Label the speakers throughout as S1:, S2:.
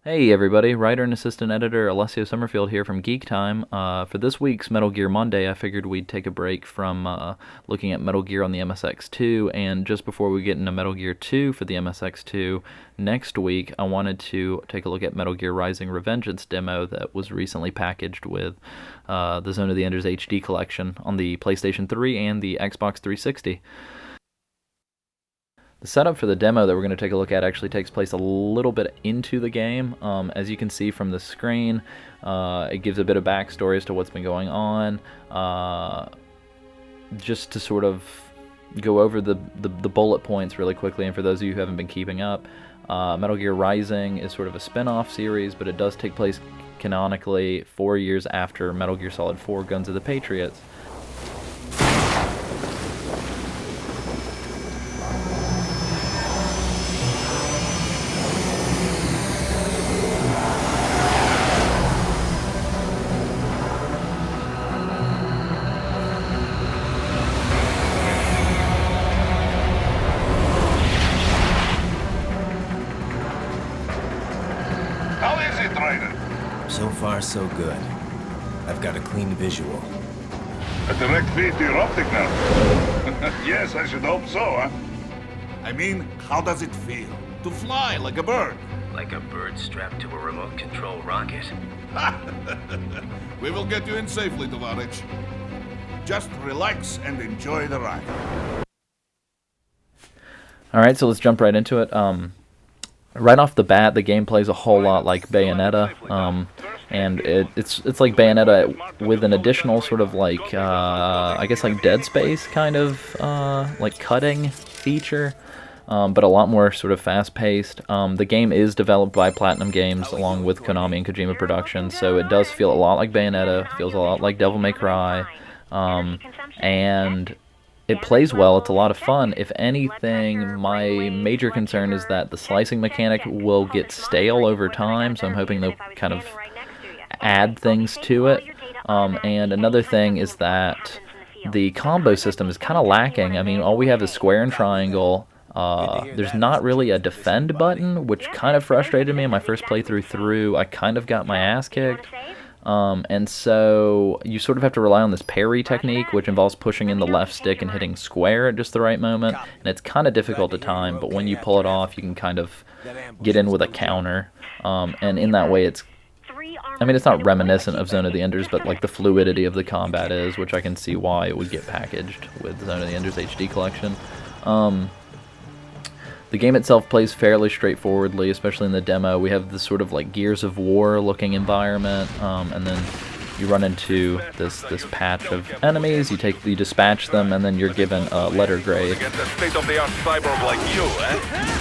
S1: Hey everybody, writer and assistant editor Alessio Summerfield here from Geek Time. For this week's Metal Gear Monday, I figured we'd take a break from looking at Metal Gear on the MSX2, and just before we get into Metal Gear 2 for the MSX2, next week I wanted to take a look at Metal Gear Rising Revengeance demo that was recently packaged with the Zone of the Enders HD collection on the PlayStation 3 and the Xbox 360. The setup for the demo that we're going to take a look at actually takes place a little bit into the game. As you can see from the screen, it gives a bit of backstory as to what's been going on. Just to sort of go over the bullet points really quickly, and for those of you who haven't been keeping up, Metal Gear Rising is sort of a spin-off series, but it does take place canonically 4 years after Metal Gear Solid 4 Guns of the Patriots.
S2: How is it, Ryder?
S3: So far, so good. I've got a clean visual.
S2: A direct feed to your optic now. Yes, I should hope so, huh?
S4: I mean, how does it feel? To fly like a bird?
S5: Like a bird strapped to a remote control rocket.
S4: We will get you in safely, Tovarich. Just relax and enjoy the ride.
S1: Alright, so let's jump right into it. Right off the bat, the game plays a whole lot like Bayonetta, and it's like Bayonetta with an additional sort of like, I guess like Dead Space kind of, like cutting feature, but a lot more sort of fast-paced. The game is developed by Platinum Games along with Konami and Kojima Productions, so it does feel a lot like Bayonetta, feels a lot like Devil May Cry, and it plays well. It's a lot of fun. If anything, my major concern is that the slicing mechanic will get stale over time, so I'm hoping they'll kind of add things to it. And another thing is that the combo system is kind of lacking. I mean, all we have is square and triangle. There's not really a defend button, which kind of frustrated me in my first playthrough through. I kind of got my ass kicked. And so you sort of have to rely on this parry technique, which involves pushing in the left stick and hitting square at just the right moment, and it's kind of difficult to time, but when you pull it off, you can kind of get in with a counter, and in that way it's not reminiscent of Zone of the Enders, but like the fluidity of the combat is, which I can see why it would get packaged with Zone of the Enders HD collection. The game itself plays fairly straightforwardly, especially in the demo. We have this sort of like Gears of War looking environment, and then you run into this patch of enemies. You dispatch them, and then you're given a letter grade.
S2: Against a state-of-the-art cyborg like you, eh?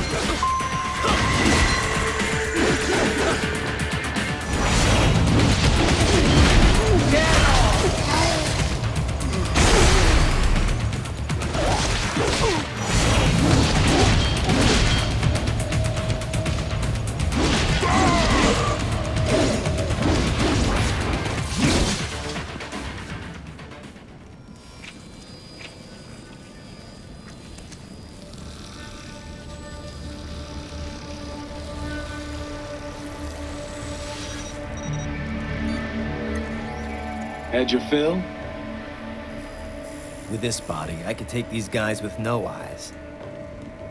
S6: Had your fill?
S3: With this body, I could take these guys with no eyes.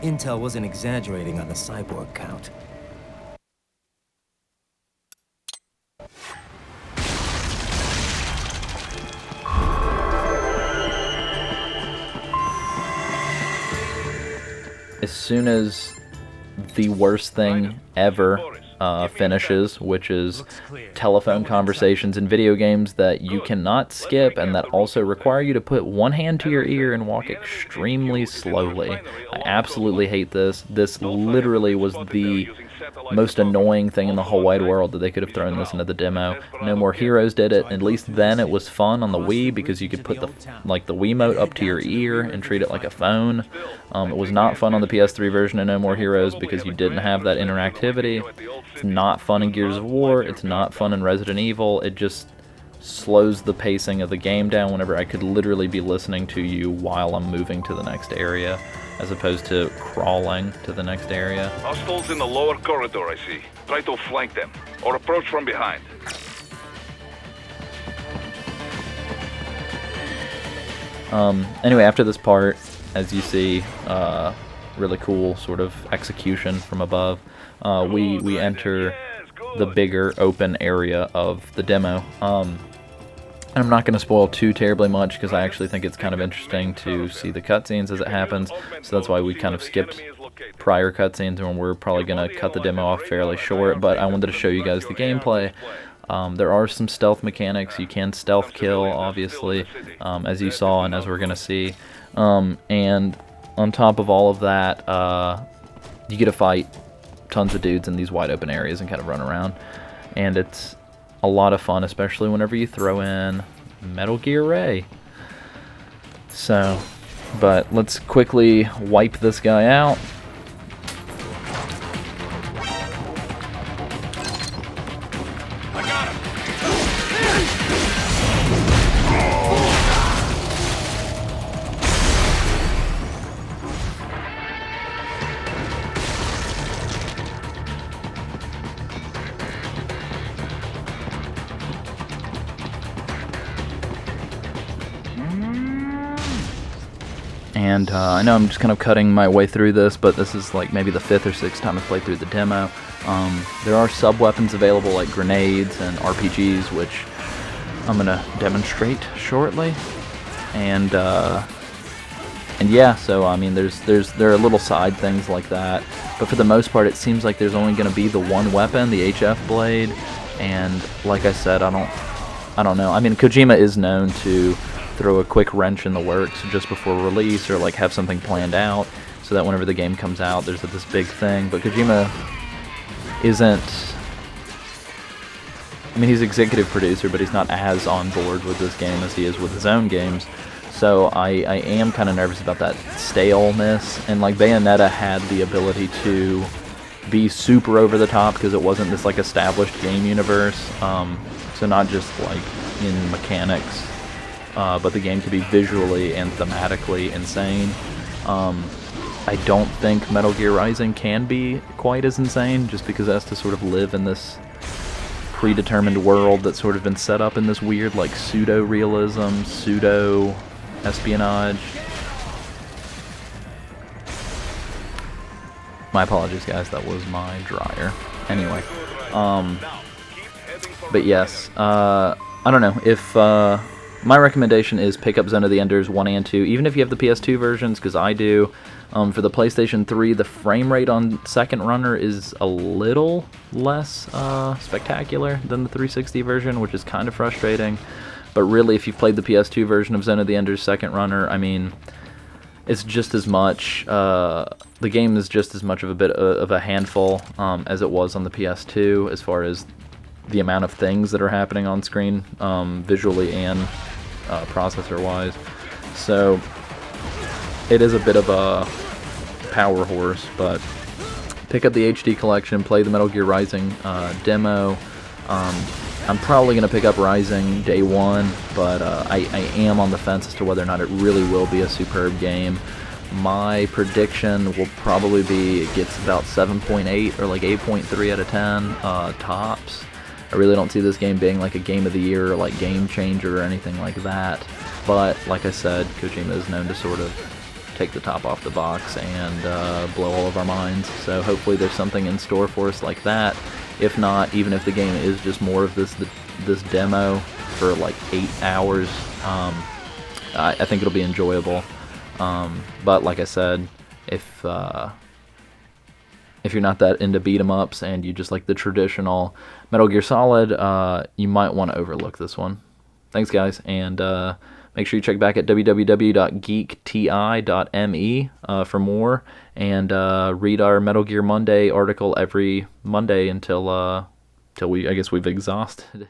S3: Intel wasn't exaggerating on the cyborg count.
S1: As soon as the worst thing ever finishes, which is telephone conversations in video games that you cannot skip and that also require you to put one hand to your ear and walk extremely slowly. I absolutely hate this. This literally was the most annoying thing in the whole wide world that they could have thrown this into the demo. No More Heroes did it. At least then it was fun on the Wii because you could put the Wiimote up to your ear and treat it like a phone. It was not fun on the PS3 version of No More Heroes because you didn't have that interactivity. It's not fun in Gears of War. It's not fun in Resident Evil. It just slows the pacing of the game down whenever I could literally be listening to you while I'm moving to the next area, as opposed to crawling to the next area.
S2: Hostiles in the lower corridor, I see. Try to flank them, or approach from behind.
S1: Anyway, after this part, as you see, really cool sort of execution from above, we enter the bigger open area of the demo. I'm not going to spoil too terribly much because I actually think it's kind of interesting to see the cutscenes as it happens, so that's why we kind of skipped prior cutscenes, and we're probably going to cut the demo off fairly short, but I wanted to show you guys the gameplay. There are some stealth mechanics. You can stealth kill, obviously, as you saw and as we're going to see, and on top of all of that, you get to fight tons of dudes in these wide open areas and kind of run around, and it's a lot of fun, especially whenever you throw in Metal Gear Ray. So, but let's quickly wipe this guy out. And I know I'm just kind of cutting my way through this, but this is like maybe the 5th or 6th time I've played through the demo. There are sub-weapons available like grenades and RPGs, which I'm going to demonstrate shortly. And yeah, so I mean there are little side things like that, but for the most part it seems like there's only going to be the one weapon, the HF blade, and like I said, I don't know. I mean, Kojima is known to throw a quick wrench in the works just before release, or like have something planned out so that whenever the game comes out there's this big thing, but Kojima isn't, I mean, he's executive producer, but he's not as on board with this game as he is with his own games, so I am kind of nervous about that staleness. And like Bayonetta had the ability to be super over the top because it wasn't this like established game universe, so not just like in mechanics, but the game could be visually and thematically insane. I don't think Metal Gear Rising can be quite as insane, just because it has to sort of live in this predetermined world that's sort of been set up in this weird like pseudo-realism, pseudo-espionage. My apologies guys, that was my dryer. Anyway, but yes, I don't know, if my recommendation is pick up Zone of the Enders 1 and 2, even if you have the PS2 versions, because I do. For the PlayStation 3, the frame rate on Second Runner is a little less spectacular than the 360 version, which is kind of frustrating. But really, if you've played the PS2 version of Zone of the Enders Second Runner, I mean, it's just as much, the game is just as much of a bit of a handful as it was on the PS2, as far as the amount of things that are happening on screen, visually and processor-wise. So it is a bit of a power horse, but pick up the HD collection, play the Metal Gear Rising demo. I'm probably going to pick up Rising day one, but I am on the fence as to whether or not it really will be a superb game. My prediction will probably be it gets about 7.8 or like 8.3 out of 10 tops. I really don't see this game being like a game of the year or like game changer or anything like that. But like I said, Kojima is known to sort of take the top off the box and blow all of our minds. So hopefully there's something in store for us like that. If not, even if the game is just more of this demo for like 8 hours, I think it'll be enjoyable. But like I said, if you're not that into beat 'em ups and you just like the traditional Metal Gear Solid, you might want to overlook this one. Thanks guys, and make sure you check back at www.geekti.me for more, and read our Metal Gear Monday article every Monday until I guess we've exhausted